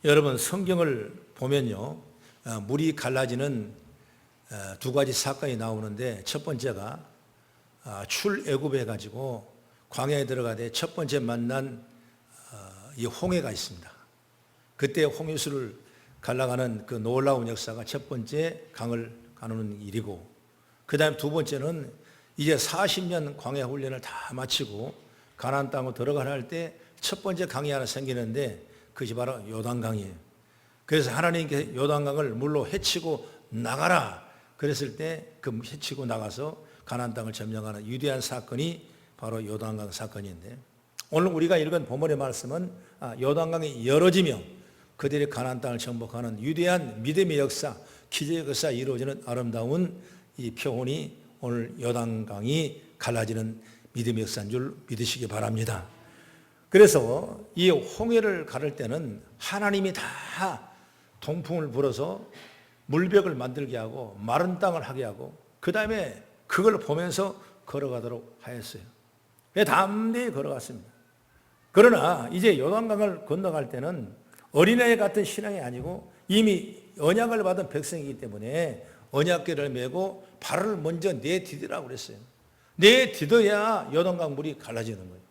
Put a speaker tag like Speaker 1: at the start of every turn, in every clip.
Speaker 1: 여러분 성경을 보면요, 물이 갈라지는 두 가지 사건이 나오는데, 첫 번째가 출애굽해 가지고 광야에 들어가되 첫 번째 만난 이 홍해가 있습니다. 그때 홍해수를 갈라가는 그 놀라운 역사가 첫 번째 강을 가누는 일이고, 그 다음 두 번째는 이제 40년 광야 훈련을 다 마치고 가나안 땅으로 들어가려 할 때 첫 번째 강이 하나 생기는데, 그것이 바로 요단강이에요. 그래서 하나님께 요단강을 물로 헤치고 나가라 그랬을 때 그 헤치고 나가서 가나안 땅을 점령하는 위대한 사건이 바로 요단강 사건인데, 오늘 우리가 읽은 본문의 말씀은 요단강이 열어지며 그들이 가나안 땅을 정복하는 위대한 믿음의 역사, 기적의 역사 이루어지는 아름다운 이 표현이 오늘 요단강이 갈라지는 믿음의 역사인 줄 믿으시기 바랍니다. 그래서 이 홍해를 가를 때는 하나님이 다 동풍을 불어서 물벽을 만들게 하고 마른 땅을 하게 하고 그 다음에 그걸 보면서 걸어가도록 하였어요. 담대히 걸어갔습니다. 그러나 이제 요단강을 건너갈 때는 어린애 같은 신앙이 아니고 이미 언약을 받은 백성이기 때문에 언약궤를 메고 발을 먼저 내디디라고 그랬어요. 내디뎌야 요단강 물이 갈라지는 거예요.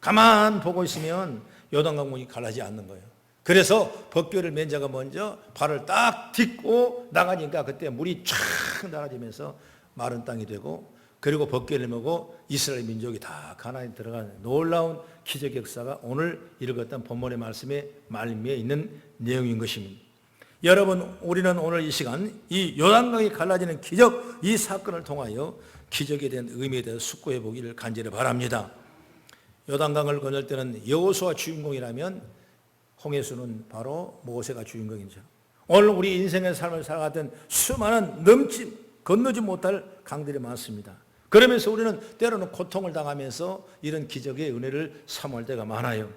Speaker 1: 가만 보고 있으면 요단강 물이 갈라지지 않는 거예요. 그래서 벗개를 맨 자가 먼저 발을 딱 딛고 나가니까 그때 물이 쫙 날아지면서 마른 땅이 되고, 그리고 벗개를 메고 이스라엘 민족이 다 가나안에 들어가는 놀라운 기적 역사가 오늘 읽었던 본문의 말씀에 말미에 있는 내용인 것입니다. 여러분, 우리는 오늘 이 시간 이 요단강이 갈라지는 기적, 이 사건을 통하여 기적에 대한 의미에 대해서 숙고해 보기를 간절히 바랍니다. 요단강을 건널 때는 여호수아 주인공이라면 홍해수는 바로 모세가 주인공이죠. 오늘 우리 인생의 삶을 살아가던 수많은 건너지 못할 강들이 많습니다. 그러면서 우리는 때로는 고통을 당하면서 이런 기적의 은혜를 사모할 때가 많아요.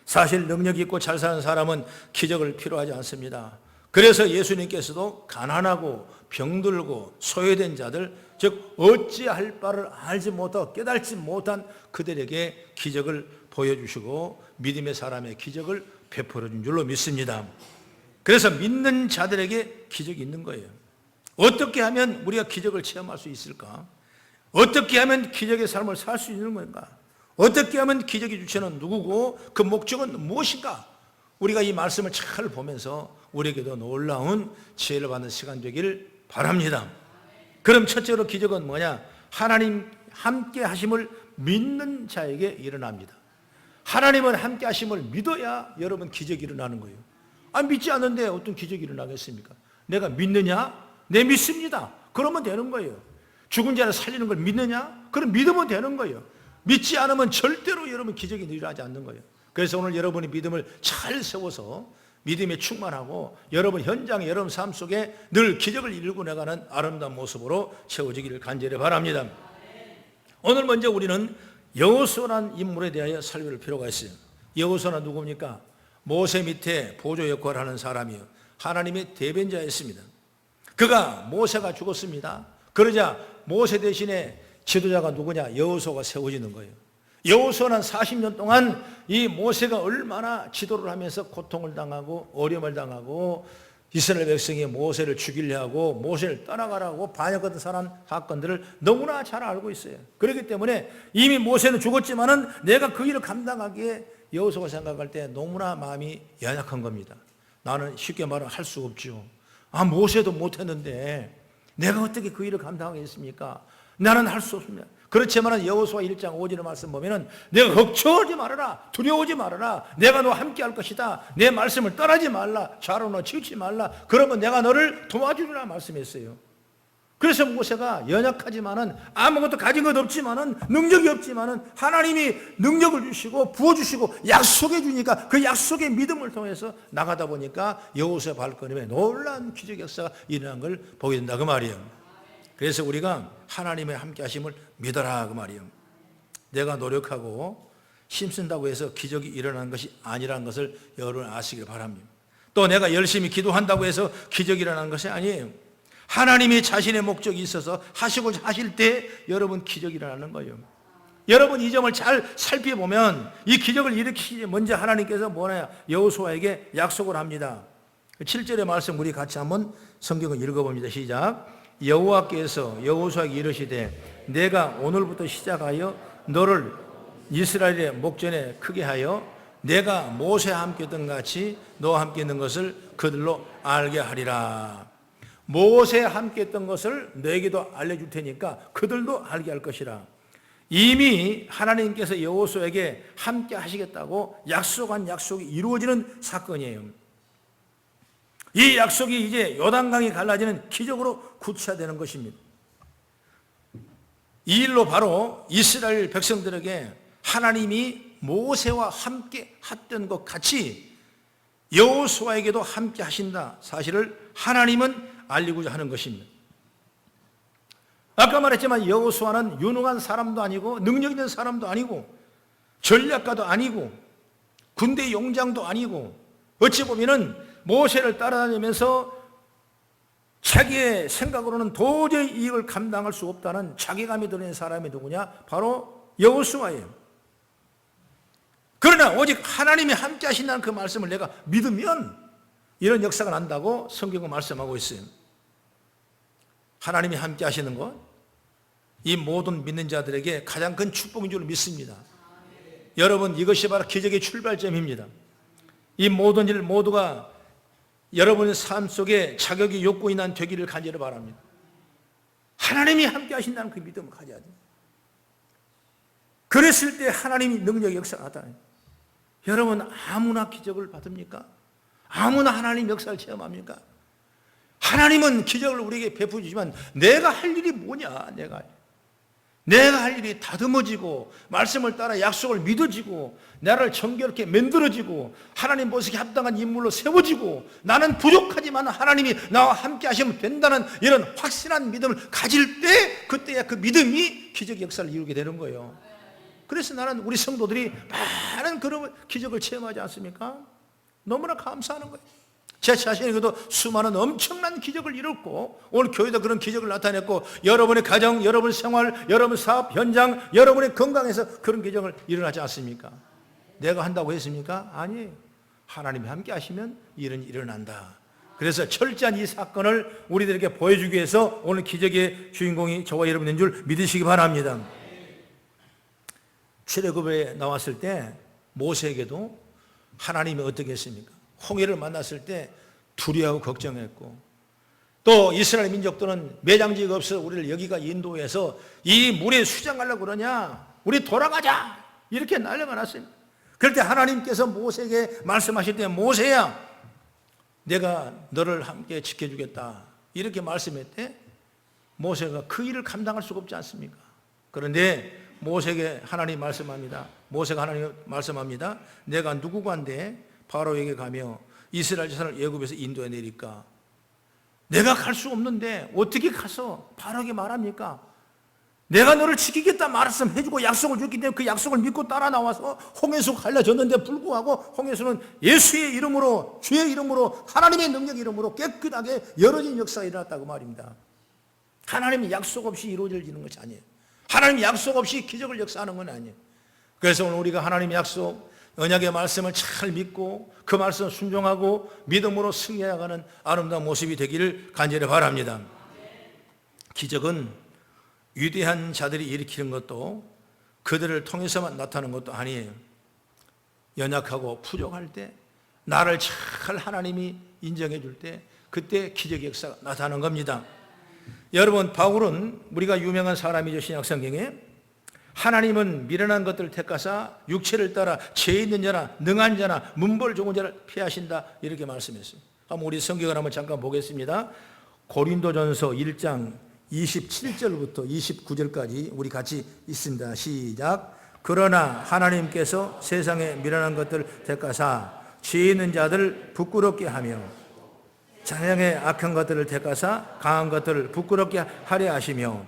Speaker 1: 사실 능력 있고 잘 사는 사람은 기적을 필요하지 않습니다. 그래서 예수님께서도 가난하고 병들고 소외된 자들, 즉 어찌할 바를 알지 못하고 깨달지 못한 그들에게 기적을 보여주시고 믿음의 사람의 기적을 베풀어 준 줄로 믿습니다. 그래서 믿는 자들에게 기적이 있는 거예요. 어떻게 하면 우리가 기적을 체험할 수 있을까? 어떻게 하면 기적의 삶을 살 수 있는 건가? 어떻게 하면 기적의 주체는 누구고 그 목적은 무엇인가? 우리가 이 말씀을 잘 보면서 우리에게도 놀라운 지혜를 받는 시간 되기를 바랍니다. 그럼 첫째로 기적은 뭐냐? 하나님 함께 하심을 믿는 자에게 일어납니다. 하나님은 함께 하심을 믿어야 여러분 기적이 일어나는 거예요. 믿지 않는데 어떤 기적이 일어나겠습니까? 내가 믿느냐? 네, 믿습니다. 그러면 되는 거예요. 죽은 자를 살리는 걸 믿느냐? 그럼 믿으면 되는 거예요. 믿지 않으면 절대로 여러분 기적이 일어나지 않는 거예요. 그래서 오늘 여러분이 믿음을 잘 세워서 믿음에 충만하고 여러분 현장에 여러분 삶 속에 늘 기적을 이루고 나가는 아름다운 모습으로 채워지기를 간절히 바랍니다. 오늘 먼저 우리는 여호수아라는 인물에 대하여 살펴볼 필요가 있어요. 여호수아는 누굽니까? 모세 밑에 보조 역할을 하는 사람이요, 하나님의 대변자였습니다. 그가 모세가 죽었습니다. 그러자 모세 대신에 지도자가 누구냐? 여호수아가 세워지는 거예요. 여호수아는 40년 동안 이 모세가 얼마나 지도를 하면서 고통을 당하고 어려움을 당하고 이스라엘 백성이 모세를 죽이려 하고 모세를 떠나가라고 반역하던 사건들을 너무나 잘 알고 있어요. 그렇기 때문에 이미 모세는 죽었지만은 내가 그 일을 감당하기에 여호수아가 생각할 때 너무나 마음이 연약한 겁니다. 나는 쉽게 말하면 할 수 없죠. 모세도 못했는데 내가 어떻게 그 일을 감당하겠습니까? 나는 할 수 없습니다. 그렇지만 여호수아 1장 5절의 말씀 보면은 내가 걱정하지 말아라, 두려워하지 말아라, 내가 너와 함께 할 것이다, 내 말씀을 떠나지 말라, 좌로나 치우치 말라, 그러면 내가 너를 도와주리라 말씀했어요. 그래서 모세가 연약하지만은 아무것도 가진 것 없지만은 능력이 없지만은 하나님이 능력을 주시고 부어주시고 약속해 주니까 그 약속의 믿음을 통해서 나가다 보니까 여호수아 발걸음에 놀라운 기적 역사가 일어난 걸 보게 된다 그 말이에요. 그래서 우리가 하나님의 함께 하심을 믿어라 그 말이에요. 내가 노력하고 힘쓴다고 해서 기적이 일어나는 것이 아니라는 것을 여러분 아시길 바랍니다. 또 내가 열심히 기도한다고 해서 기적이 일어나는 것이 아니에요. 하나님이 자신의 목적이 있어서 하시고 하실 때 여러분 기적이 일어나는 거예요. 여러분 이 점을 잘 살펴보면 이 기적을 일으키기 먼저 하나님께서 뭐냐? 여호수아에게 약속을 합니다. 7절의 말씀 우리 같이 한번 성경을 읽어봅니다. 시작. 여호와께서 여호수아에게 이르시되 내가 오늘부터 시작하여 너를 이스라엘의 목전에 크게 하여 내가 모세와 함께 있던 같이 너와 함께 있는 것을 그들로 알게 하리라. 모세와 함께 있던 것을 너에게도 알려줄 테니까 그들도 알게 할 것이라. 이미 하나님께서 여호수아에게 함께 하시겠다고 약속한 약속이 이루어지는 사건이에요. 이 약속이 이제 요단강이 갈라지는 기적으로 구체화되는 것입니다. 이 일로 바로 이스라엘 백성들에게 하나님이 모세와 함께 했던 것 같이 여호수아에게도 함께 하신다 사실을 하나님은 알리고자 하는 것입니다. 아까 말했지만 여호수아는 유능한 사람도 아니고 능력 있는 사람도 아니고 전략가도 아니고 군대 용장도 아니고 어찌 보면은 모세를 따라다니면서 자기의 생각으로는 도저히 이익을 감당할 수 없다는 자괴감이 드는 사람이 누구냐? 바로 여호수아예요. 그러나 오직 하나님이 함께 하신다는 그 말씀을 내가 믿으면 이런 역사가 난다고 성경은 말씀하고 있어요. 하나님이 함께 하시는 것, 이 모든 믿는 자들에게 가장 큰 축복인 줄 믿습니다. 여러분 이것이 바로 기적의 출발점입니다. 이 모든 일 모두가 여러분의 삶 속에 자격이 욕구이 난 되기를 간절히 바랍니다. 하나님이 함께 하신다는 그 믿음을 가져야 됩니다. 그랬을 때 하나님이 능력의 역사가 나타나요. 여러분 아무나 기적을 받습니까? 아무나 하나님 역사를 체험합니까? 하나님은 기적을 우리에게 베풀어 주지만 내가 할 일이 뭐냐? 내가 할 일이 다듬어지고 말씀을 따라 약속을 믿어지고 나를 정결케 만들어지고 하나님 보시기에 합당한 인물로 세워지고 나는 부족하지만 하나님이 나와 함께 하시면 된다는 이런 확신한 믿음을 가질 때 그때야 그 믿음이 기적의 역사를 이루게 되는 거예요. 그래서 나는 우리 성도들이 많은 그런 기적을 체험하지 않습니까? 너무나 감사하는 거예요. 제 자신에게도 수많은 엄청난 기적을 이뤘고 오늘 교회도 그런 기적을 나타냈고 여러분의 가정, 여러분 생활, 여러분 사업 현장, 여러분의 건강에서 그런 기적을 일어나지 않습니까? 내가 한다고 했습니까? 아니에요. 하나님이 함께 하시면 일은 일어난다. 그래서 철저한 이 사건을 우리들에게 보여주기 위해서 오늘 기적의 주인공이 저와 여러분인 줄 믿으시기 바랍니다. 출애굽에 나왔을 때 모세에게도 하나님이 어떻게 했습니까? 홍해를 만났을 때 두려워하고 걱정했고 또 이스라엘 민족들은 매장지가 없어 우리를 여기가 인도해서 이 물에 수장하려고 그러냐? 우리 돌아가자! 이렇게 난리가 났습니다. 그럴 때 하나님께서 모세에게 말씀하실 때 모세야 내가 너를 함께 지켜주겠다 이렇게 말씀했대. 모세가 그 일을 감당할 수가 없지 않습니까? 그런데 모세에게 하나님 말씀합니다. 모세가 하나님 말씀합니다. 내가 누구간데 바로에게 가며 이스라엘 자손을 애굽에서 인도해 내릴까? 내가 갈 수 없는데 어떻게 가서 바로에게 말합니까? 내가 너를 지키겠다 말씀 해주고 약속을 줬기 때문에 그 약속을 믿고 따라 나와서 홍해수가 갈라졌는데 불구하고 홍해수는 예수의 이름으로 주의 이름으로 하나님의 능력 이름으로 깨끗하게 열어진 역사가 일어났다고 말입니다. 하나님이 약속 없이 이루어지는 것이 아니에요. 하나님 약속 없이 기적을 역사하는 건 아니에요. 그래서 오늘 우리가 하나님의 약속 언약의 말씀을 잘 믿고 그 말씀 순종하고 믿음으로 승리해가는 아름다운 모습이 되기를 간절히 바랍니다. 기적은 위대한 자들이 일으키는 것도 그들을 통해서만 나타나는 것도 아니에요. 연약하고 부족할 때 나를 잘 하나님이 인정해 줄 때 그때 기적의 역사가 나타나는 겁니다. 여러분 바울은 우리가 유명한 사람이죠. 신약성경에 하나님은 미련한 것들을 택하사 육체를 따라 죄 있는 자나 능한 자나 문벌 좋은 자를 피하신다 이렇게 말씀했어요. 한번 우리 성경을 한번 잠깐 보겠습니다. 고린도전서 1장 27절부터 29절까지 우리 같이 있습니다. 시작. 그러나 하나님께서 세상에 미련한 것들을 택하사 죄 있는 자들을 부끄럽게 하며 세상의 악한 것들을 택하사 강한 것들을 부끄럽게 하려 하시며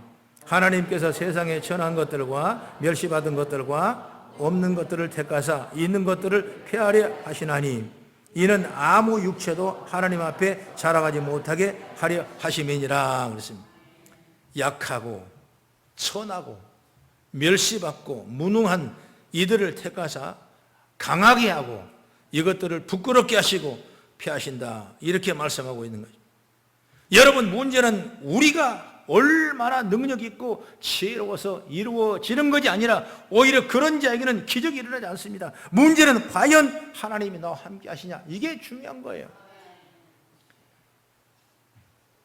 Speaker 1: 하나님께서 세상에 천한 것들과 멸시받은 것들과 없는 것들을 택하사 있는 것들을 폐하려 하시나니 이는 아무 육체도 하나님 앞에 자라가지 못하게 하려 하심이니라 그랬습니다. 약하고 천하고 멸시받고 무능한 이들을 택하사 강하게 하고 이것들을 부끄럽게 하시고 피하신다, 이렇게 말씀하고 있는 거죠. 여러분, 문제는 우리가 얼마나 능력 있고 지혜로워서 이루어지는 것이 아니라 오히려 그런 자에게는 기적이 일어나지 않습니다. 문제는 과연 하나님이 나와 함께 하시냐, 이게 중요한 거예요.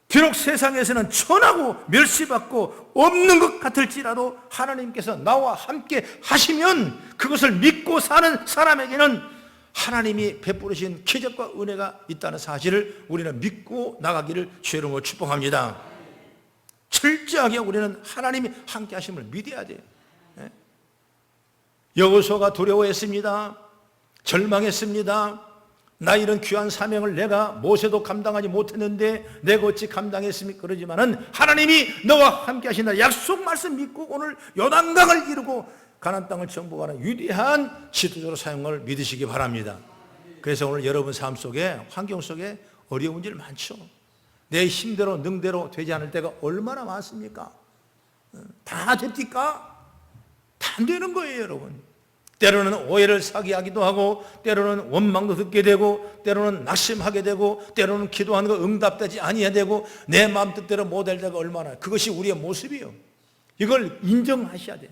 Speaker 1: 비록 세상에서는 천하고 멸시받고 없는 것 같을지라도 하나님께서 나와 함께 하시면 그것을 믿고 사는 사람에게는 하나님이 베푸르신 기적과 은혜가 있다는 사실을 우리는 믿고 나가기를 주의 이름으로 축복합니다. 철저하게 우리는 하나님이 함께 하심을 믿어야 돼요. 여호수아가 두려워했습니다. 절망했습니다. 나 이런 귀한 사명을 내가 모세도 감당하지 못했는데 내가 어찌 감당했습니까? 그러지만은 하나님이 너와 함께 하신다 약속 말씀 믿고 오늘 요단강을 이루고 가나안 땅을 정복하는 위대한 지도자로 사용을 믿으시기 바랍니다. 그래서 오늘 여러분 삶 속에, 환경 속에 어려운 일 많죠. 내 힘대로 능대로 되지 않을 때가 얼마나 많습니까? 다 됩니까? 다 안 되는 거예요, 여러분. 때로는 오해를 사게 하기도 하고, 때로는 원망도 듣게 되고, 때로는 낙심하게 되고, 때로는 기도하는 거 응답되지 아니해야 되고, 내 마음 뜻대로 못할 때가 얼마나, 그것이 우리의 모습이에요. 이걸 인정하셔야 돼.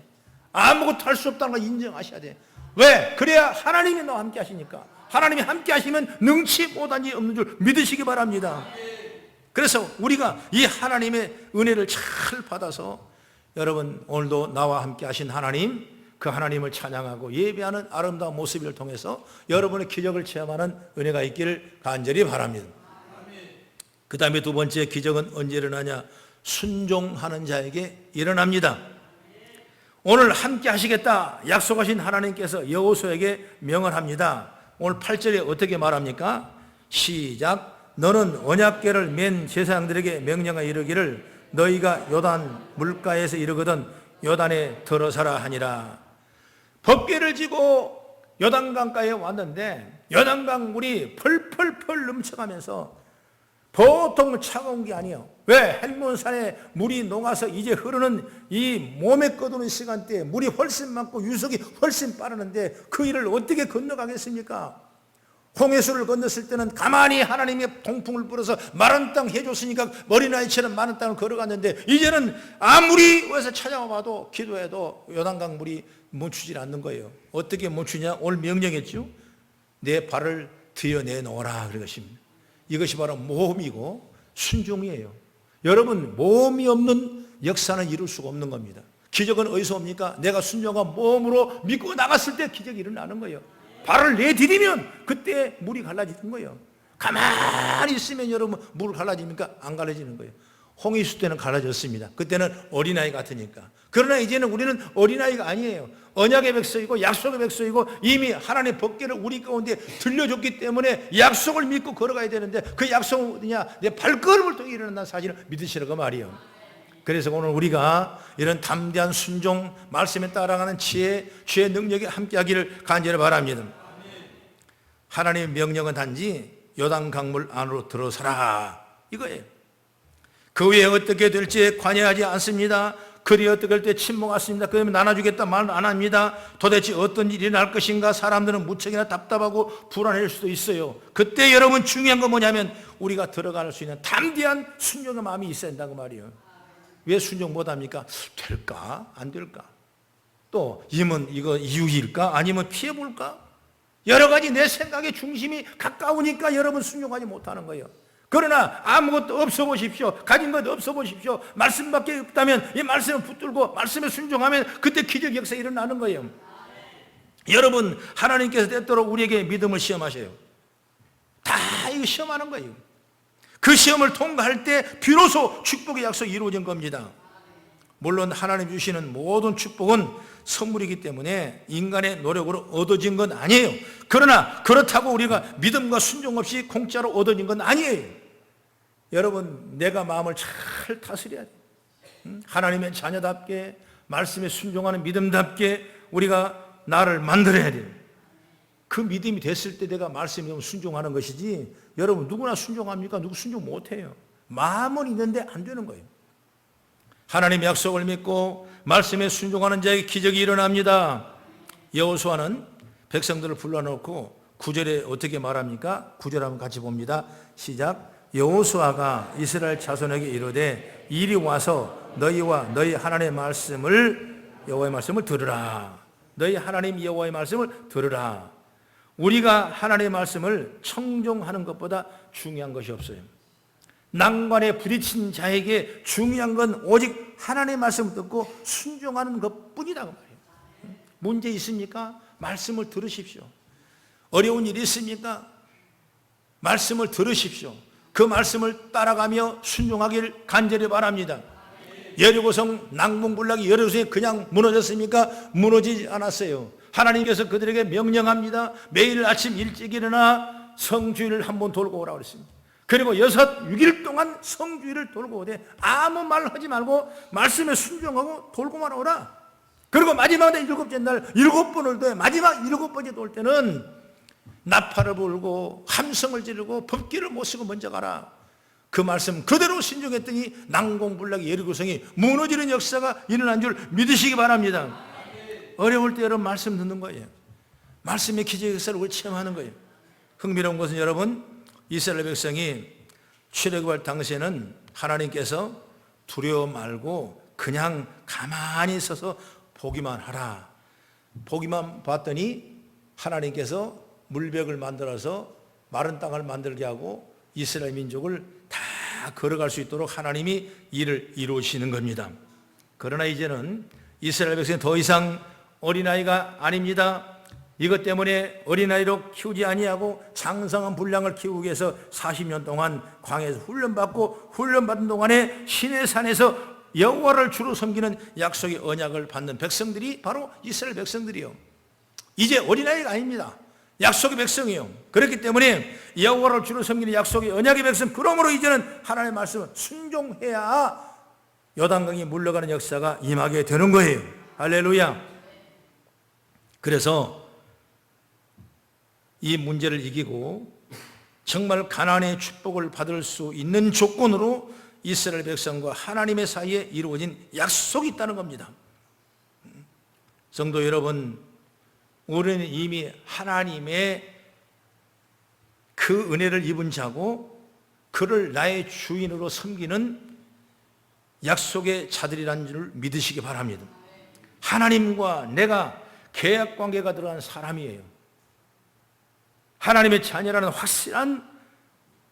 Speaker 1: 아무것도 할 수 없다는 걸 인정하셔야 돼. 왜? 그래야 하나님이 너와 함께 하시니까. 하나님이 함께 하시면 능치 못한 일 없는 줄 믿으시기 바랍니다. 그래서 우리가 이 하나님의 은혜를 잘 받아서 여러분, 오늘도 나와 함께 하신 하나님, 그 하나님을 찬양하고 예배하는 아름다운 모습을 통해서 여러분의 기적을 체험하는 은혜가 있기를 간절히 바랍니다. 그 다음에 두 번째 기적은 언제 일어나냐? 순종하는 자에게 일어납니다. 오늘 함께 하시겠다 약속하신 하나님께서 여호수아에게 명을 합니다. 오늘 8절에 어떻게 말합니까? 시작. 너는 언약궤를 맨 제사장들에게 명령하여 이르기를 너희가 요단 물가에서 이르거든 요단에 들어서라 하니라. 법궤를 지고 요단강가에 왔는데 요단강 물이 펄펄펄 넘쳐가면서 보통 차가운 게 아니에요. 왜? 헬몬산에 물이 녹아서 이제 흐르는 이 몸에 꺼두는 시간대에 물이 훨씬 많고 유속이 훨씬 빠르는데 그 일을 어떻게 건너가겠습니까? 홍해수를 건넜을 때는 가만히 하나님의 동풍을 불어서 마른 땅 해줬으니까 어린아이처럼 마른 땅을 걸어갔는데 이제는 아무리 어디서 찾아와도 기도해도 요단강 물이 멈추질 않는 거예요. 어떻게 멈추냐? 오늘 명령했죠. 내 발을 드러내놓으라 그것입니다. 이것이 바로 모험이고 순종이에요. 여러분, 모험이 없는 역사는 이룰 수가 없는 겁니다. 기적은 어디서 옵니까? 내가 순종한 모험으로 믿고 나갔을 때 기적이 일어나는 거예요. 발을 내디디면 그때 물이 갈라지는 거예요. 가만히 있으면 여러분 물 갈라집니까? 안 갈라지는 거예요. 홍해수 때는 갈라졌습니다. 그때는 어린아이 같으니까. 그러나 이제는 우리는 어린아이가 아니에요. 언약의 백성이고 약속의 백성이고 이미 하나님의 법궤를 우리 가운데 들려줬기 때문에 약속을 믿고 걸어가야 되는데 그 약속은 어디냐? 내 발걸음을 통해 일어난다는 사실을 믿으시라고 말이에요. 그래서 오늘 우리가 이런 담대한 순종, 말씀에 따라가는 지혜, 주의 능력이 함께하기를 간절히 바랍니다. 하나님의 명령은 단지 요단 강물 안으로 들어서라 이거예요. 그 후에 어떻게 될지 관여하지 않습니다. 그리 어떻게 할 때 침묵하십니다. 그러면 나눠주겠다 말 안 합니다. 도대체 어떤 일이 날 것인가? 사람들은 무척이나 답답하고 불안할 수도 있어요. 그때 여러분 중요한 건 뭐냐면 우리가 들어갈 수 있는 담대한 순종의 마음이 있어야 된다고 말이에요. 왜 순종 못합니까? 될까? 안 될까? 또 이거 이유일까? 아니면 피해볼까? 여러 가지 내 생각의 중심이 가까우니까 여러분 순종하지 못하는 거예요. 그러나 아무것도 없어 보십시오. 가진 것 없어 보십시오. 말씀밖에 없다면 이 말씀을 붙들고 말씀에 순종하면 그때 기적 역사 일어나는 거예요. 여러분, 하나님께서 때때로 우리에게 믿음을 시험하셔요. 다 이거 시험하는 거예요. 그 시험을 통과할 때 비로소 축복의 약속이 이루어진 겁니다. 물론 하나님 주시는 모든 축복은 선물이기 때문에 인간의 노력으로 얻어진 건 아니에요. 그러나 그렇다고 우리가 믿음과 순종 없이 공짜로 얻어진 건 아니에요. 여러분, 내가 마음을 잘 다스려야 돼요. 하나님의 자녀답게 말씀에 순종하는 믿음답게 우리가 나를 만들어야 돼요. 그 믿음이 됐을 때 내가 말씀에 순종하는 것이지 여러분 누구나 순종합니까? 누구 순종 못해요. 마음은 있는데 안 되는 거예요. 하나님의 약속을 믿고 말씀에 순종하는 자에게 기적이 일어납니다. 여호수아는 백성들을 불러놓고 9절에 어떻게 말합니까? 9절 한번 같이 봅니다. 시작. 여호수아가 이스라엘 자손에게 이르되 이리 와서 너희와 너희 하나님의 말씀을 여호와의 말씀을 들으라. 너희 하나님 여호와의 말씀을 들으라. 우리가 하나님의 말씀을 청종하는 것보다 중요한 것이 없어요. 난관에 부딪힌 자에게 중요한 건 오직 하나님의 말씀을 듣고 순종하는 것뿐이라고 말해요. 문제 있습니까? 말씀을 들으십시오. 어려운 일이 있습니까? 말씀을 들으십시오. 그 말씀을 따라가며 순종하길 간절히 바랍니다. 여리고성 낭봉불락이 여리고성이 그냥 무너졌습니까? 무너지지 않았어요. 하나님께서 그들에게 명령합니다. 매일 아침 일찍 일어나 성주일을 한번 돌고 오라고 그랬습니다. 그리고 6일 동안 성주일을 돌고 오되 아무 말 하지 말고 말씀에 순종하고 돌고만 오라. 그리고 마지막 날 7째 날 7번을 돼. 마지막 7번째 돌 때는 나팔을 불고 함성을 지르고 법궤를 못 쓰고 먼저 가라. 그 말씀 그대로 순종했더니 난공불락의 여리고성이 무너지는 역사가 일어난 줄 믿으시기 바랍니다. 어려울 때 여러분 말씀 듣는 거예요. 말씀의 기적의 역사를 우리 체험하는 거예요. 흥미로운 것은 여러분, 이스라엘 백성이 출애굽할 당시에는 하나님께서 두려워 말고 그냥 가만히 서서 보기만 하라. 보기만 봤더니 하나님께서 물벽을 만들어서 마른 땅을 만들게 하고 이스라엘 민족을 다 걸어갈 수 있도록 하나님이 일을 이루시는 겁니다. 그러나 이제는 이스라엘 백성이 더 이상 어린아이가 아닙니다. 이것 때문에 어린아이로 키우지 아니하고 장성한 분량을 키우기 위해서 40년 동안 광야에서 훈련받은 동안에 시내산에서 여호와를 주로 섬기는 약속의 언약을 받는 백성들이 바로 이스라엘 백성들이요. 이제 어린아이가 아닙니다. 약속의 백성이요. 그렇기 때문에 여호와를 주로 섬기는 약속의 언약의 백성, 그러므로 이제는 하나님의 말씀을 순종해야 요단강이 물러가는 역사가 임하게 되는 거예요. 할렐루야. 그래서 이 문제를 이기고 정말 가나안의 축복을 받을 수 있는 조건으로 이스라엘 백성과 하나님의 사이에 이루어진 약속이 있다는 겁니다. 성도 여러분, 우리는 이미 하나님의 그 은혜를 입은 자고 그를 나의 주인으로 섬기는 약속의 자들이라는 줄 믿으시기 바랍니다. 하나님과 내가 계약 관계가 들어간 사람이에요. 하나님의 자녀라는 확실한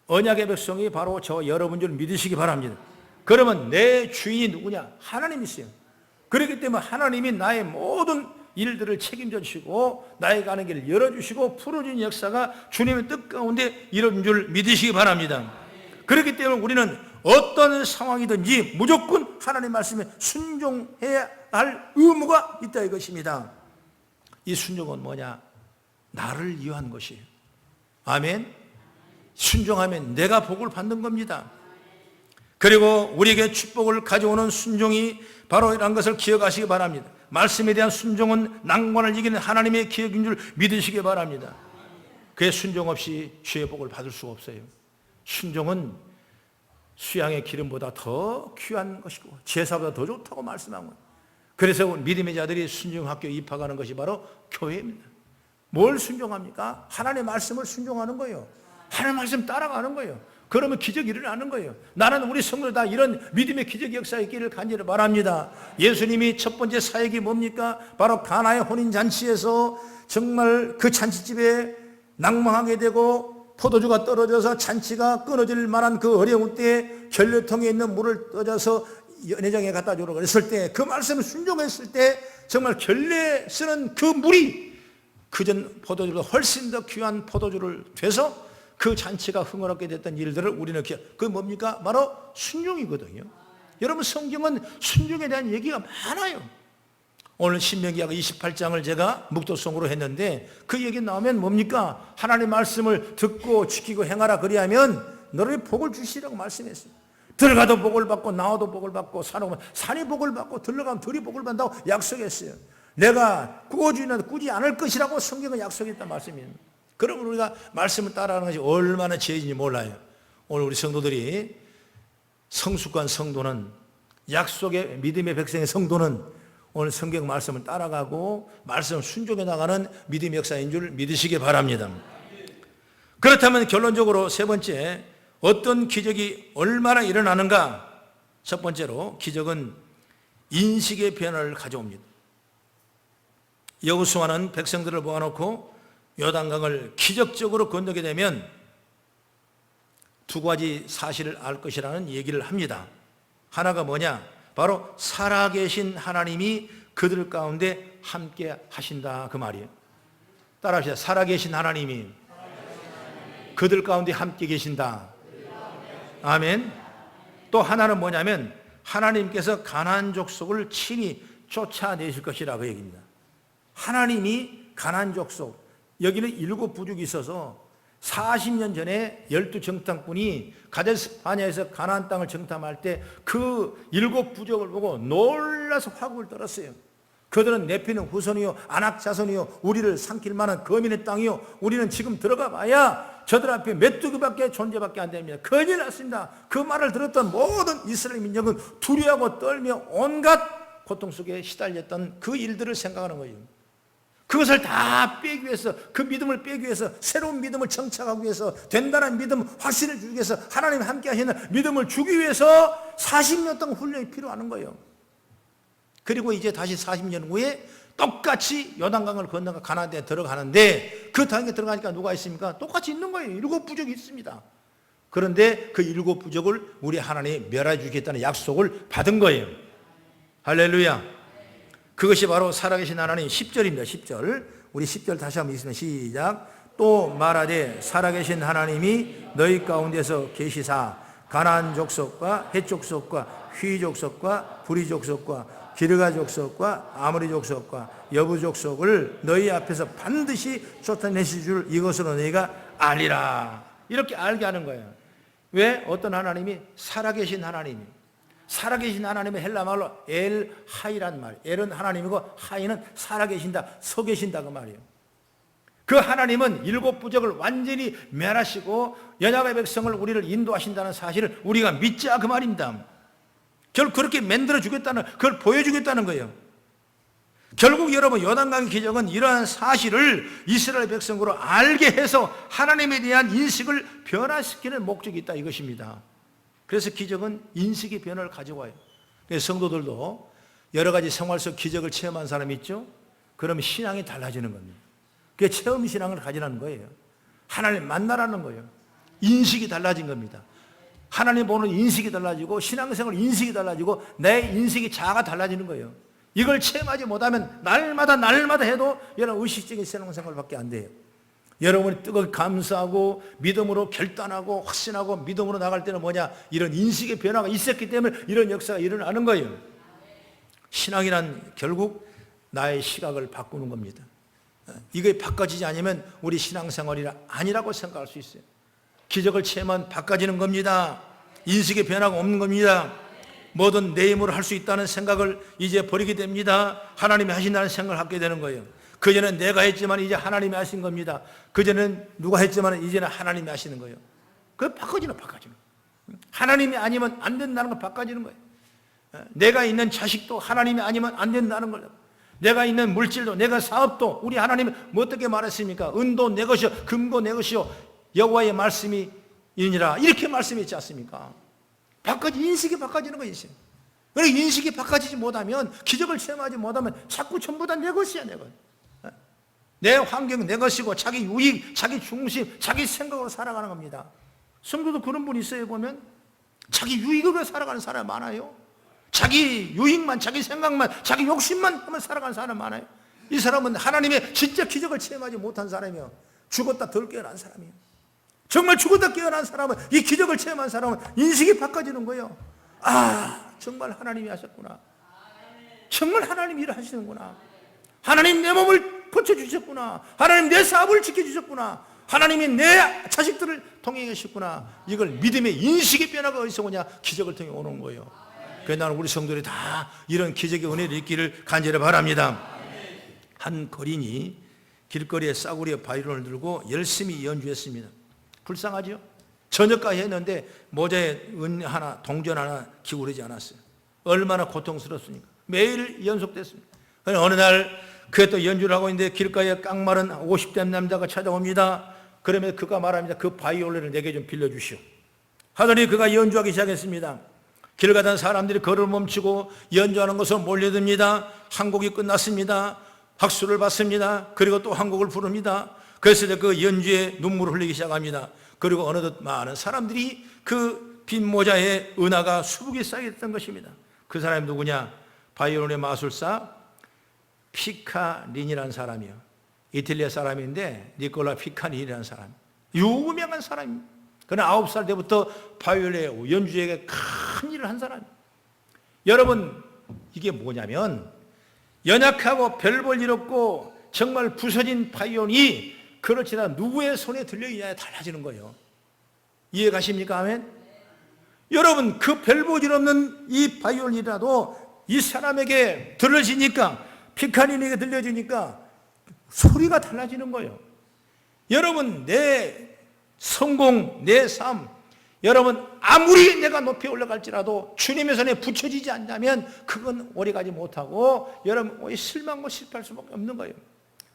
Speaker 1: 언약의 백성이 바로 저 여러분 줄 믿으시기 바랍니다. 그러면 내 주인이 누구냐? 하나님이세요. 그렇기 때문에 하나님이 나의 모든 일들을 책임져 주시고 나의 가는 길을 열어주시고 풀어주는 역사가 주님의 뜻 가운데 이런 줄 믿으시기 바랍니다. 그렇기 때문에 우리는 어떤 상황이든지 무조건 하나님 말씀에 순종해야 할 의무가 있다 이것입니다. 이 순종은 뭐냐? 나를 위한 것이에요. 아멘. 순종하면 내가 복을 받는 겁니다. 그리고 우리에게 축복을 가져오는 순종이 바로 이런 것을 기억하시기 바랍니다. 말씀에 대한 순종은 난관을 이기는 하나님의 기억인 줄 믿으시기 바랍니다. 그의 순종 없이 주의 복을 받을 수가 없어요. 순종은 수양의 기름보다 더 귀한 것이고 제사보다 더 좋다고 말씀한 거예요. 그래서 믿음의 자들이 순종학교에 입학하는 것이 바로 교회입니다. 뭘 순종합니까? 하나님의 말씀을 순종하는 거예요. 하나님의 말씀 따라가는 거예요. 그러면 기적이 일어나는 거예요. 나는 우리 성도들 다 이런 믿음의 기적 역사에 있기를 간절히 바랍니다. 예수님이 첫 번째 사역이 뭡니까? 바로 가나의 혼인잔치에서 정말 그 잔치집에 낭망하게 되고 포도주가 떨어져서 잔치가 끊어질 만한 그 어려운 때에 결례통에 있는 물을 떠져서 연회장에 갖다 주라고 그랬을 때 그 말씀을 순종했을 때 정말 결례 쓰는 그 물이 그전 포도주보다 훨씬 더 귀한 포도주를 돼서 그 잔치가 흥원하게 됐던 일들을 우리는 그게 뭡니까? 바로 순종이거든요. 여러분 성경은 순종에 대한 얘기가 많아요. 오늘 신명기하 28장을 제가 묵도성으로 했는데 그 얘기 나오면 뭡니까? 하나님의 말씀을 듣고 지키고 행하라 그리하면 너를 복을 주시라고 말씀했어요. 들어가도 복을 받고 나와도 복을 받고 산이 복을 받고 들어가면 들이 복을 받는다고 약속했어요. 내가 꾸어주는 꾸지 않을 것이라고 성경은 약속했단 말씀입니다. 그러면 우리가 말씀을 따라하는 것이 얼마나 죄인지 몰라요. 오늘 우리 성도들이 성숙한 성도는 약속의 믿음의 백성의 성도는 오늘 성경 말씀을 따라가고 말씀을 순종해 나가는 믿음의 역사인 줄 믿으시기 바랍니다. 그렇다면 결론적으로 세 번째, 어떤 기적이 얼마나 일어나는가? 첫 번째로 기적은 인식의 변화를 가져옵니다. 여호수아는 백성들을 모아놓고 요단강을 기적적으로 건너게 되면 두 가지 사실을 알 것이라는 얘기를 합니다. 하나가 뭐냐? 바로 살아계신 하나님이 그들 가운데 함께 하신다, 그 말이에요. 따라합시다. 살아계신 하나님이 그들 가운데 함께 계신다. 아멘. 또 하나는 뭐냐면 하나님께서 가나안 족속을 친히 쫓아내실 것이라, 그 얘기입니다. 하나님이 가나안 족속, 여기는 7 부족이 있어서 40년 전에 12 정탐꾼이 가데스 바네아에서 가나안 땅을 정탐할 때 그 7 부족을 보고 놀라서 화국을 떨었어요. 그들은 네피는 후손이요 아낙 자손이요 우리를 삼킬 만한 거민의 땅이요 우리는 지금 들어가 봐야 저들 앞에 메뚜기밖에 존재밖에 안 됩니다. 큰일 났습니다. 그 말을 들었던 모든 이스라엘 민족은 두려워하고 떨며 온갖 고통 속에 시달렸던 그 일들을 생각하는 거예요. 그것을 다 빼기 위해서, 그 믿음을 빼기 위해서, 새로운 믿음을 정착하기 위해서, 된다는 믿음, 확신을 주기 위해서, 하나님 함께 하시는 믿음을 주기 위해서 40년 동안 훈련이 필요한 거예요. 그리고 이제 다시 40년 후에 똑같이 요단강을 건너가 가나안 땅에 들어가는데, 그 땅에 들어가니까 누가 있습니까? 똑같이 있는 거예요. 7 부족이 있습니다. 그런데 그 7 부족을 우리 하나님이 멸해 주겠다는 약속을 받은 거예요. 할렐루야. 그것이 바로 살아계신 하나님. 10절입니다. 10절. 우리 10절 다시 한번 읽습니다. 시작. 또 말하되 살아계신 하나님이 너희 가운데서 계시사 가나안 족속과 헷 족속과 휘 족속과 브리 족속과 기르가 족속과 아모리 족속과 여부 족속을 너희 앞에서 반드시 쫓아내실 줄 이것으로 너희가 아니라. 이렇게 알게 하는 거예요. 왜? 어떤 하나님이? 살아계신 하나님이. 살아계신 하나님의 헬라 말로 엘 하이란 말. 엘은 하나님이고 하이는 살아계신다, 서 계신다, 그 말이에요. 그 하나님은 7 부족을 완전히 멸하시고 연약의 백성을, 우리를 인도하신다는 사실을 우리가 믿자, 그 말입니다. 결국 그렇게 만들어 주겠다는, 그걸 보여주겠다는 거예요. 결국 여러분, 요단강 기적은 이러한 사실을 이스라엘 백성으로 알게 해서 하나님에 대한 인식을 변화시키는 목적이 있다, 이것입니다. 그래서 기적은 인식의 변화를 가져와요. 그래서 성도들도 여러 가지 생활 속 기적을 체험한 사람이 있죠? 그러면 신앙이 달라지는 겁니다. 그게 체험 신앙을 가지라는 거예요. 하나님 만나라는 거예요. 인식이 달라진 겁니다. 하나님 보는 인식이 달라지고 신앙생활 인식이 달라지고 내 인식이 자아가 달라지는 거예요. 이걸 체험하지 못하면 날마다 해도 여러분 의식적인 신앙생활밖에 안 돼요. 여러분이 뜨겁게 감사하고 믿음으로 결단하고 확신하고 믿음으로 나갈 때는 뭐냐? 이런 인식의 변화가 있었기 때문에 이런 역사가 일어나는 거예요. 신앙이란 결국 나의 시각을 바꾸는 겁니다. 이게 바꿔지지 않으면 우리 신앙생활이 아니라고 생각할 수 있어요. 기적을 체험하면 바꿔지는 겁니다. 인식의 변화가 없는 겁니다. 뭐든 내 힘으로 할 수 있다는 생각을 이제 버리게 됩니다. 하나님이 하신다는 생각을 갖게 되는 거예요. 그전엔 내가 했지만 이제 하나님이 하신 겁니다. 그전엔 누가 했지만 이제는 하나님이 하시는 거예요. 그게 바꿔지는. 하나님이 아니면 안 된다는 걸 바꿔지는 거예요. 내가 있는 자식도 하나님이 아니면 안 된다는 거예요. 내가 있는 물질도, 내가 사업도 우리 하나님이 어떻게 말했습니까? 은도 내 것이요 금도 내 것이요 여호와의 말씀이 이니라, 이렇게 말씀했지 않습니까? 인식이 바꿔지는 거예요. 그러니까 인식이 바꿔지지 못하면, 기적을 체험하지 못하면 자꾸 전부 다 내 것이야, 내 것. 내 환경 내 것이고 자기 유익, 자기 중심, 자기 생각으로 살아가는 겁니다. 성도도 그런 분이 있어요. 보면 자기 유익으로 살아가는 사람이 많아요. 자기 유익만, 자기 생각만, 자기 욕심만 하면 살아가는 사람이 많아요. 이 사람은 하나님의 진짜 기적을 체험하지 못한 사람이요, 죽었다 덜 깨어난 사람이에요. 정말 죽었다 깨어난 사람은, 이 기적을 체험한 사람은 인식이 바꿔지는 거예요. 아, 정말 하나님이 하셨구나. 정말 하나님이 일을 하시는구나. 하나님 내 몸을 고쳐주셨구나. 하나님 내 사업을 지켜주셨구나. 하나님이 내 자식들을 통해 계셨구나. 이걸 믿음의 인식의 변화가 어디서 오냐? 기적을 통해 오는 거예요. 그래서 나는 우리 성도들이 다 이런 기적의 은혜를 있기를 간절히 바랍니다. 한 거린이 길거리에 싸구리에 바이올린을 들고 열심히 연주했습니다. 불쌍하죠? 저녁까지 했는데 모자에 은 하나, 동전 하나 기울이지 않았어요. 얼마나 고통스럽습니까? 매일 연속됐습니다. 어느 날 그게 또 연주를 하고 있는데 길가에 깡마른 50대 남자가 찾아옵니다. 그러면 그가 말합니다. 그 바이올린을 내게 좀 빌려주시오. 하더니 그가 연주하기 시작했습니다. 길 가던 사람들이 걸음을 멈추고 연주하는 것을 몰려듭니다. 한 곡이 끝났습니다. 박수를 받습니다. 그리고 또 한 곡을 부릅니다. 그래서 그 연주에 눈물을 흘리기 시작합니다. 그리고 어느덧 많은 사람들이 그 빈 모자에 은하가 수북이 쌓여있던 것입니다. 그 사람이 누구냐? 바이올린의 마술사 피카린이라는 사람이요. 이탈리아 사람인데 니콜라 피카린이라는 사람, 유명한 사람입니다. 그는 9살 때부터 바이올린 연주에 큰 일을 한 사람이에요. 여러분, 이게 뭐냐면 연약하고 별 볼 일 없고 정말 부서진 바이올린이 그렇지나 누구의 손에 들려있냐에 달라지는 거예요. 이해 가십니까? 아멘? 여러분, 그 별 볼 일 없는 이 바이올린이라도 이 사람에게 들려지니까, 피카린에게 들려지니까 소리가 달라지는 거예요. 여러분, 내 성공, 내 삶, 여러분 아무리 내가 높이 올라갈지라도 주님의 손에 붙여지지 않냐면 그건 오래가지 못하고 여러분 오히려 실망하고 실패할 수밖에 없는 거예요.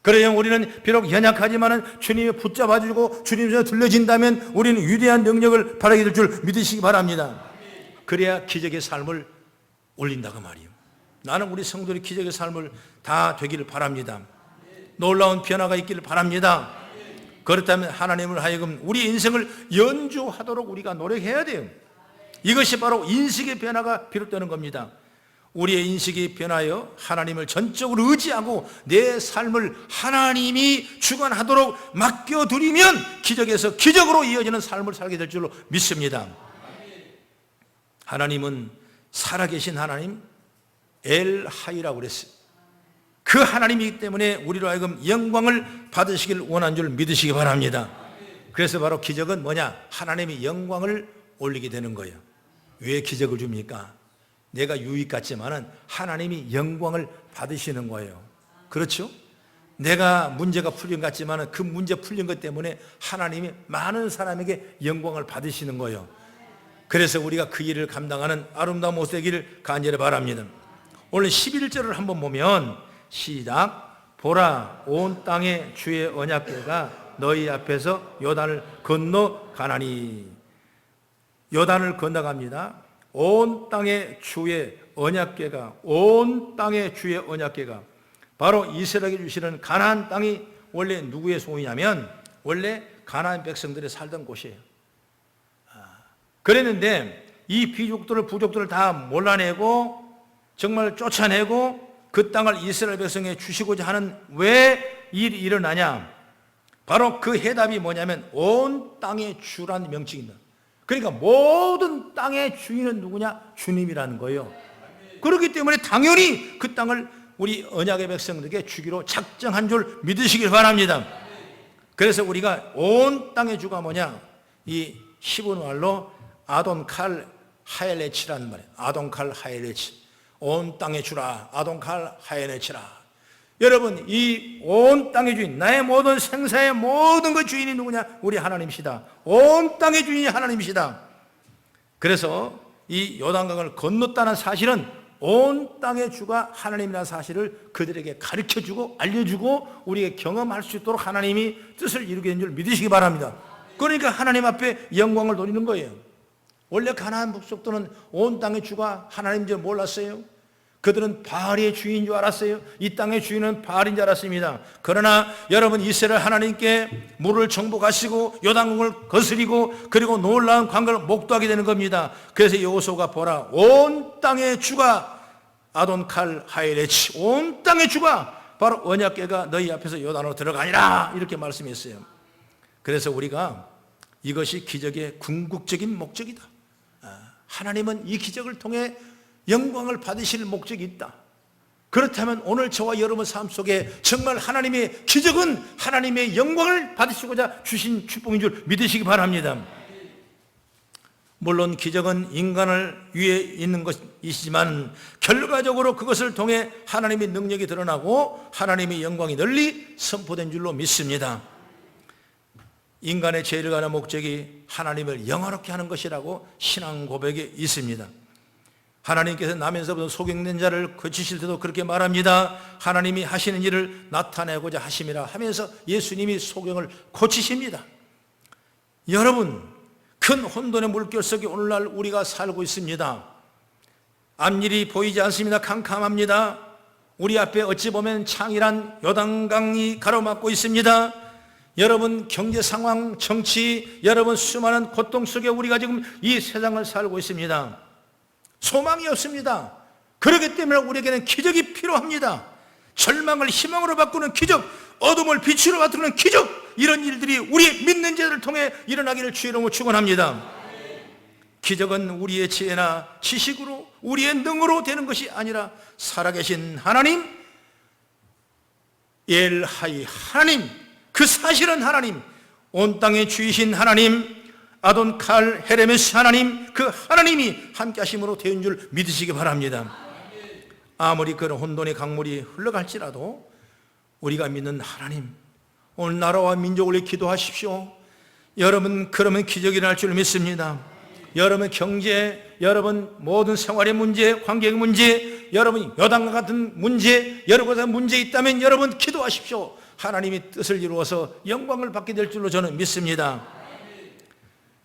Speaker 1: 그래야 우리는 비록 연약하지만 주님이 붙잡아주고 주님 손에 들려진다면 우리는 위대한 능력을 발휘하게 될 줄 믿으시기 바랍니다. 그래야 기적의 삶을 올린다고 말이에요. 나는 우리 성도들이 기적의 삶을 다 되기를 바랍니다. 놀라운 변화가 있기를 바랍니다. 그렇다면 하나님을 하여금 우리 인생을 연주하도록 우리가 노력해야 돼요. 이것이 바로 인식의 변화가 비롯되는 겁니다. 우리의 인식이 변하여 하나님을 전적으로 의지하고 내 삶을 하나님이 주관하도록 맡겨드리면 기적에서 기적으로 이어지는 삶을 살게 될 줄로 믿습니다. 하나님은 살아계신 하나님, 엘하이라고 그랬어요. 그 하나님이기 때문에 우리로 하여금 영광을 받으시길 원하는 줄 믿으시기 바랍니다. 그래서 바로 기적은 뭐냐? 하나님이 영광을 올리게 되는 거예요. 왜 기적을 줍니까? 내가 유익 같지만은 하나님이 영광을 받으시는 거예요. 그렇죠? 내가 문제가 풀린 것 같지만은 그 문제 풀린 것 때문에 하나님이 많은 사람에게 영광을 받으시는 거예요. 그래서 우리가 그 일을 감당하는 아름다운 모습 되기를 간절히 바랍니다. 오늘 11절을 한번 보면 시작. 보라, 온 땅에 주의 언약궤가 너희 앞에서 요단을 건너가나니. 요단을 건너갑니다. 온 땅의 주의 언약궤가, 온 땅의 주의 언약궤가 바로 이스라엘에게 주시는 가나안 땅이 원래 누구의 소유냐면 원래 가나안 백성들이 살던 곳이에요. 그랬는데 이 비족들을 부족들을 다 몰라내고 정말 쫓아내고 그 땅을 이스라엘 백성에 주시고자 하는 왜 일이 일어나냐? 바로 그 해답이 뭐냐면 온 땅의 주라는 명칭입니다. 그러니까 모든 땅의 주인은 누구냐? 주님이라는 거예요. 그렇기 때문에 당연히 그 땅을 우리 언약의 백성들에게 주기로 작정한 줄 믿으시길 바랍니다. 그래서 우리가 온 땅의 주가 뭐냐? 이 히브리 말로 아돈칼 하엘레치라는 말이에요. 아돈칼 하엘레치. 온 땅의 주라. 아돈칼 하엘레치라. 여러분, 이 온 땅의 주인, 나의 모든 생사의 모든 그 주인이 누구냐? 우리 하나님이시다. 온 땅의 주인이 하나님이시다. 그래서 이 요단강을 건넜다는 사실은 온 땅의 주가 하나님이라는 사실을 그들에게 가르쳐주고 알려주고 우리에게 경험할 수 있도록 하나님이 뜻을 이루게 된 줄 믿으시기 바랍니다. 그러니까 하나님 앞에 영광을 돌리는 거예요. 원래 가나안 북족들은 온 땅의 주가 하나님인 줄 몰랐어요. 그들은 바알의 주인인 줄 알았어요. 이 땅의 주인은 바알인 줄 알았습니다. 그러나 여러분, 이스라엘 하나님께 물을 정복하시고 요단강을 거스리고 그리고 놀라운 광경을 목도하게 되는 겁니다. 그래서 여호수아가 보라, 온 땅의 주가 아돈칼 하엘레치, 온 땅의 주가 바로 언약궤가 너희 앞에서 요단으로 들어가니라 이렇게 말씀했어요. 그래서 우리가 이것이 기적의 궁극적인 목적이다. 하나님은 이 기적을 통해 영광을 받으실 목적이 있다. 그렇다면 오늘 저와 여러분 삶 속에 정말 하나님의 기적은 하나님의 영광을 받으시고자 주신 축복인 줄 믿으시기 바랍니다. 물론 기적은 인간을 위해 있는 것이지만 결과적으로 그것을 통해 하나님의 능력이 드러나고 하나님의 영광이 널리 선포된 줄로 믿습니다. 인간의 죄를 가는 목적이 하나님을 영화롭게 하는 것이라고 신앙 고백에 있습니다. 하나님께서 나면서부터 소경된 자를 고치실 때도 그렇게 말합니다. 하나님이 하시는 일을 나타내고자 하심이라 하면서 예수님이 소경을 고치십니다. 여러분, 큰 혼돈의 물결 속에 오늘날 우리가 살고 있습니다. 앞일이 보이지 않습니다. 캄캄합니다. 우리 앞에 어찌 보면 창이란 요단강이 가로막고 있습니다. 여러분, 경제 상황, 정치, 여러분 수많은 고통 속에 우리가 지금 이 세상을 살고 있습니다. 소망이 없습니다. 그렇기 때문에 우리에게는 기적이 필요합니다. 절망을 희망으로 바꾸는 기적, 어둠을 빛으로 바꾸는 기적, 이런 일들이 우리 믿는 자들을 통해 일어나기를 주의 이름으로 축원합니다. 기적은 우리의 지혜나 지식으로, 우리의 능으로 되는 것이 아니라 살아계신 하나님, 엘하이 하나님, 그 사실은 하나님, 온 땅의 주이신 하나님, 아돈 칼 헤레메스 하나님, 그 하나님이 함께 하심으로 되는 줄 믿으시기 바랍니다. 아무리 그런 혼돈의 강물이 흘러갈지라도 우리가 믿는 하나님, 오늘 나라와 민족을 위해 기도하십시오. 여러분, 그러면 기적이 날 줄 믿습니다. 여러분 경제, 여러분 모든 생활의 문제, 관계의 문제, 여러분 여당과 같은 문제, 여러 가지 문제 있다면 여러분 기도하십시오. 하나님이 뜻을 이루어서 영광을 받게 될 줄로 저는 믿습니다.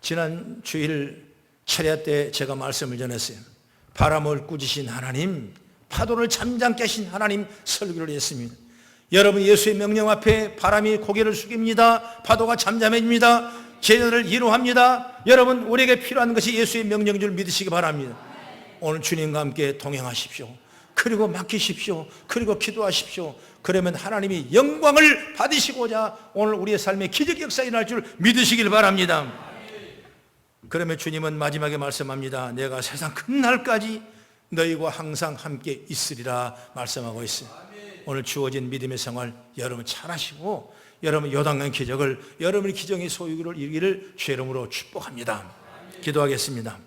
Speaker 1: 지난 주일 철야 때 제가 말씀을 전했어요. 바람을 꾸짖으신 하나님, 파도를 잠잠케 하신 하나님 설교를 했습니다. 여러분, 예수의 명령 앞에 바람이 고개를 숙입니다. 파도가 잠잠해집니다. 제자들을 위로합니다. 여러분, 우리에게 필요한 것이 예수의 명령인 줄 믿으시기 바랍니다. 오늘 주님과 함께 동행하십시오. 그리고 맡기십시오. 그리고 기도하십시오. 그러면 하나님이 영광을 받으시고자 오늘 우리의 삶에 기적 역사 일어날 줄 믿으시길 바랍니다. 그러면 주님은 마지막에 말씀합니다. 내가 세상 끝날까지 너희와 항상 함께 있으리라 말씀하고 있어요. 오늘 주어진 믿음의 생활 여러분 잘하시고, 여러분 요단강 기적을, 여러분의 기적의 소유를 이루기를 주의 이름으로 축복합니다. 기도하겠습니다.